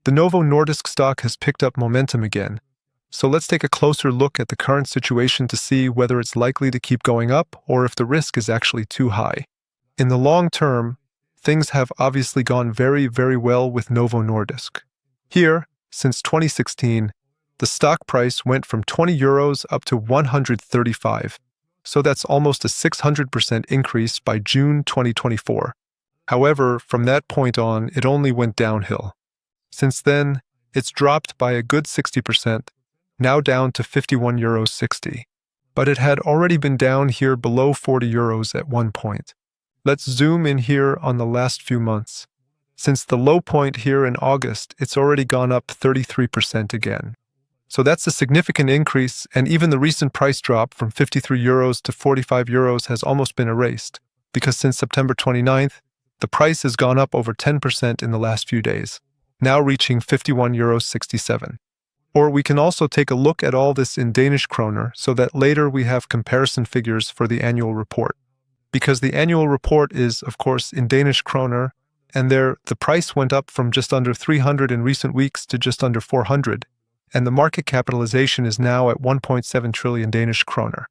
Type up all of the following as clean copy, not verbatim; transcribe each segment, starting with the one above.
The Novo Nordisk stock has picked up momentum again, so let's take a closer look at the current situation to see whether it's likely to keep going up or if the risk is actually too high. In the long term, things have obviously gone very, very well with Novo Nordisk. Here, since 2016, the stock price went from €20 up to 135, so that's almost a 600% increase by June 2024. However, from that point on, it only went downhill. Since then, it's dropped by a good 60%, now down to €51.60. But it had already been down here below €40 at one point. Let's zoom in here on the last few months. Since the low point here in August, it's already gone up 33% again. So that's a significant increase, and even the recent price drop from €53 to €45 has almost been erased, because since September 29th, the price has gone up over 10% in the last few days, now reaching €51.67. Or we can also take a look at all this in Danish kroner so that later we have comparison figures for the annual report. Because the annual report is, of course, in Danish kroner, and there the price went up from just under 300 in recent weeks to just under 400, and the market capitalization is now at 1.7 trillion Danish kroner.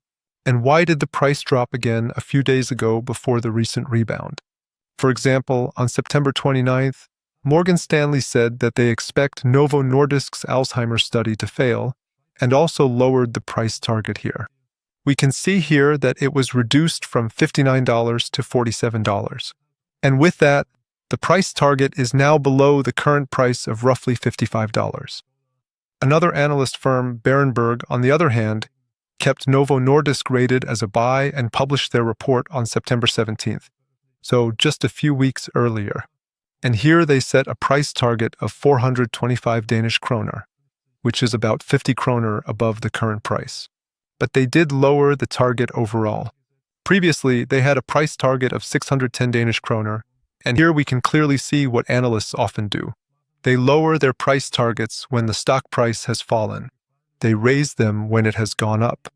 And why did the price drop again a few days ago before the recent rebound? For example, on September 29th, Morgan Stanley said that they expect Novo Nordisk's Alzheimer's study to fail, and also lowered the price target here. We can see here that it was reduced from $59 to $47. And with that, the price target is now below the current price of roughly $55. Another analyst firm, Berenberg, on the other hand, kept Novo Nordisk rated as a buy and published their report on September 17th, so just a few weeks earlier. And here they set a price target of 425 Danish kroner, which is about 50 kroner above the current price. But they did lower the target overall. Previously, they had a price target of 610 Danish kroner, and here we can clearly see what analysts often do. They lower their price targets when the stock price has fallen. They raise them when it has gone up.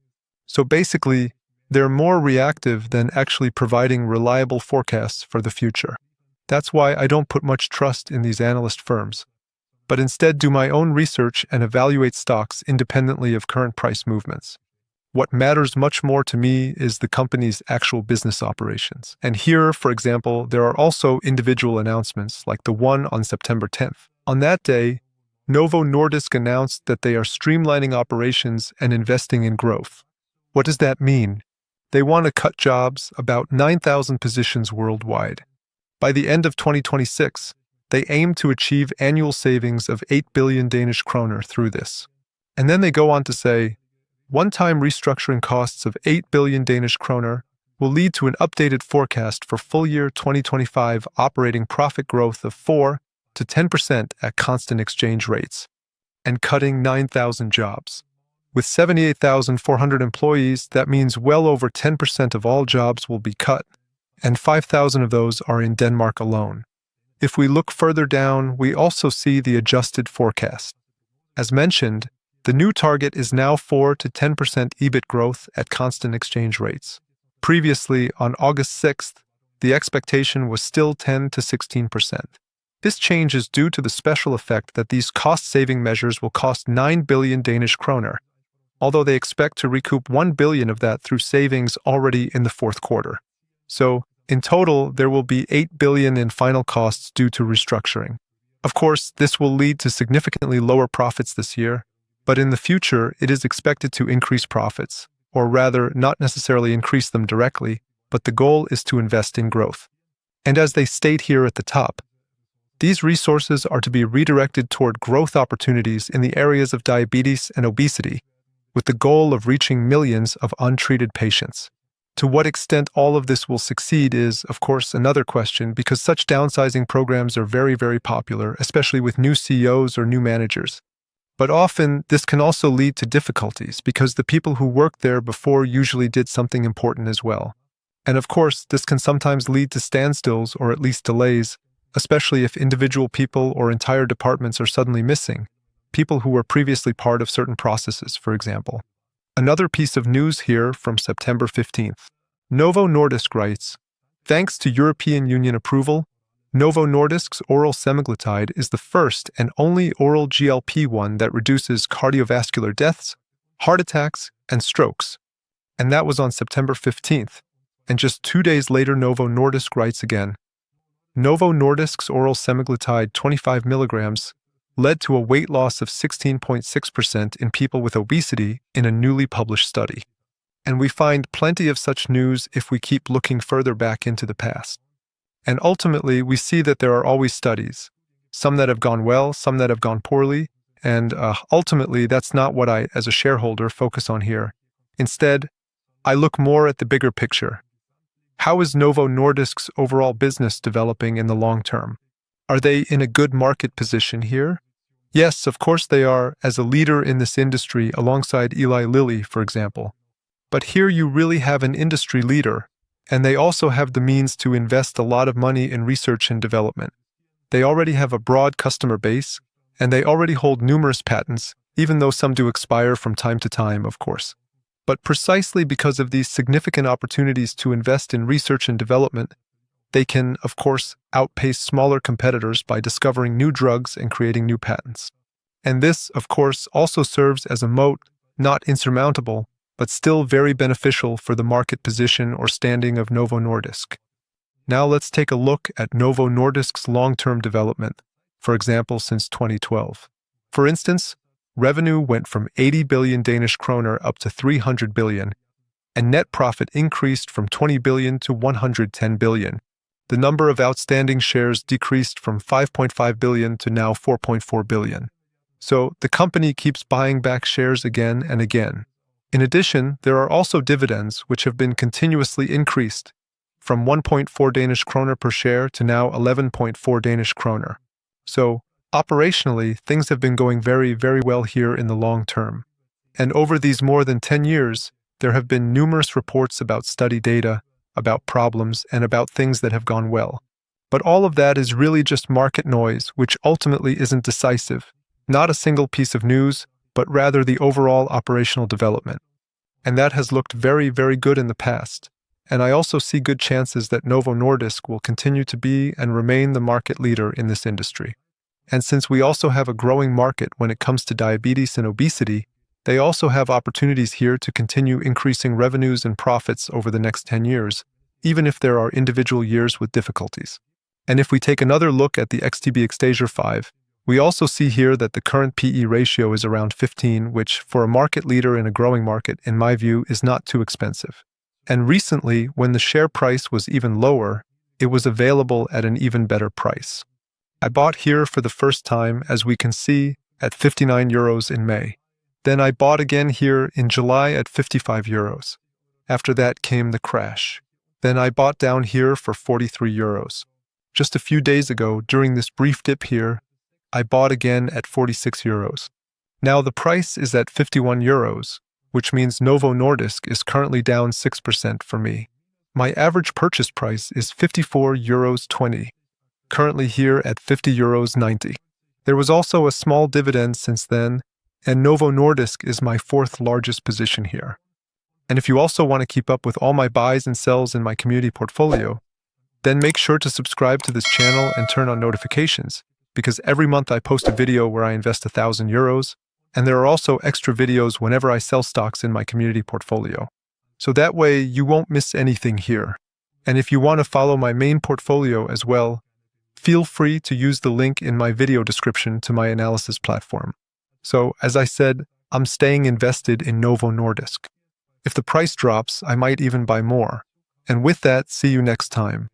So basically, they're more reactive than actually providing reliable forecasts for the future. That's why I don't put much trust in these analyst firms, but instead do my own research and evaluate stocks independently of current price movements. What matters much more to me is the company's actual business operations. And here, for example, there are also individual announcements like the one on September 10th. On that day, Novo Nordisk announced that they are streamlining operations and investing in growth. What does that mean? They want to cut jobs, about 9,000 positions worldwide. By the end of 2026, they aim to achieve annual savings of 8 billion Danish kroner through this. And then they go on to say, one-time restructuring costs of 8 billion Danish kroner will lead to an updated forecast for full year 2025 operating profit growth of 4 to 10% at constant exchange rates, and cutting 9,000 jobs. With 78,400 employees, that means well over 10% of all jobs will be cut, and 5,000 of those are in Denmark alone. If we look further down, we also see the adjusted forecast. As mentioned, the new target is now 4 to 10% EBIT growth at constant exchange rates. Previously, on August 6th, the expectation was still 10 to 16%. This change is due to the special effect that these cost-saving measures will cost 9 billion Danish kroner, although they expect to recoup 1 billion of that through savings already in the fourth quarter. So, in total, there will be 8 billion in final costs due to restructuring. Of course, this will lead to significantly lower profits this year, but in the future, it is expected to increase profits, or rather, not necessarily increase them directly, but the goal is to invest in growth. And as they state here at the top, these resources are to be redirected toward growth opportunities in the areas of diabetes and obesity, with the goal of reaching millions of untreated patients. To what extent all of this will succeed is, of course, another question, because such downsizing programs are very, very popular, especially with new CEOs or new managers. But often, this can also lead to difficulties because the people who worked there before usually did something important as well. And of course, this can sometimes lead to standstills or at least delays, especially if individual people or entire departments are suddenly missing, people who were previously part of certain processes, for example. Another piece of news here from September 15th. Novo Nordisk writes, thanks to European Union approval, Novo Nordisk's oral semaglutide is the first and only oral GLP-1 that reduces cardiovascular deaths, heart attacks, and strokes. And that was on September 15th. And just 2 days later, Novo Nordisk writes again. Novo Nordisk's oral semaglutide 25 milligrams led to a weight loss of 16.6% in people with obesity in a newly published study. And we find plenty of such news if we keep looking further back into the past. And ultimately, we see that there are always studies, some that have gone well, some that have gone poorly, and ultimately, that's not what I, as a shareholder, focus on here. Instead, I look more at the bigger picture. How is Novo Nordisk's overall business developing in the long term? Are they in a good market position here? Yes, of course they are, as a leader in this industry alongside Eli Lilly, for example. But here you really have an industry leader, and they also have the means to invest a lot of money in research and development. They already have a broad customer base, and they already hold numerous patents, even though some do expire from time to time, of course. But precisely because of these significant opportunities to invest in research and development, they can, of course, outpace smaller competitors by discovering new drugs and creating new patents. And this, of course, also serves as a moat, not insurmountable, but still very beneficial for the market position or standing of Novo Nordisk. Now let's take a look at Novo Nordisk's long-term development, for example, since 2012. For instance, revenue went from 80 billion Danish kroner up to 300 billion, and net profit increased from 20 billion to 110 billion. The number of outstanding shares decreased from 5.5 billion to now 4.4 billion. So the company keeps buying back shares again and again. In addition, there are also dividends which have been continuously increased from 1.4 Danish kroner per share to now 11.4 Danish kroner. So, operationally, things have been going very, very well here in the long term. And over these more than 10 years, there have been numerous reports about study data, about problems, and about things that have gone well. But all of that is really just market noise, which ultimately isn't decisive. Not a single piece of news, but rather the overall operational development. And that has looked very, very good in the past. And I also see good chances that Novo Nordisk will continue to be and remain the market leader in this industry. And since we also have a growing market when it comes to diabetes and obesity, they also have opportunities here to continue increasing revenues and profits over the next 10 years, even if there are individual years with difficulties. And if we take another look at the XTB Xtasia 5, we also see here that the current PE ratio is around 15, which, for a market leader in a growing market, in my view, is not too expensive. And recently, when the share price was even lower, it was available at an even better price. I bought here for the first time, as we can see, at 59 euros in May. Then I bought again here in July at 55 euros. After that came the crash. Then I bought down here for 43 euros. Just a few days ago, during this brief dip here, I bought again at 46 euros. Now the price is at 51 euros, which means Novo Nordisk is currently down 6% for me. My average purchase price is 54 euros 20, currently here at 50 euros 90. There was also a small dividend since then, and Novo Nordisk is my fourth largest position here. And if you also want to keep up with all my buys and sells in my community portfolio, then make sure to subscribe to this channel and turn on notifications, because every month I post a video where I invest 1,000 euros, and there are also extra videos whenever I sell stocks in my community portfolio. So that way you won't miss anything here. And if you want to follow my main portfolio as well, feel free to use the link in my video description to my analysis platform. So, as I said, I'm staying invested in Novo Nordisk. If the price drops, I might even buy more. And with that, see you next time.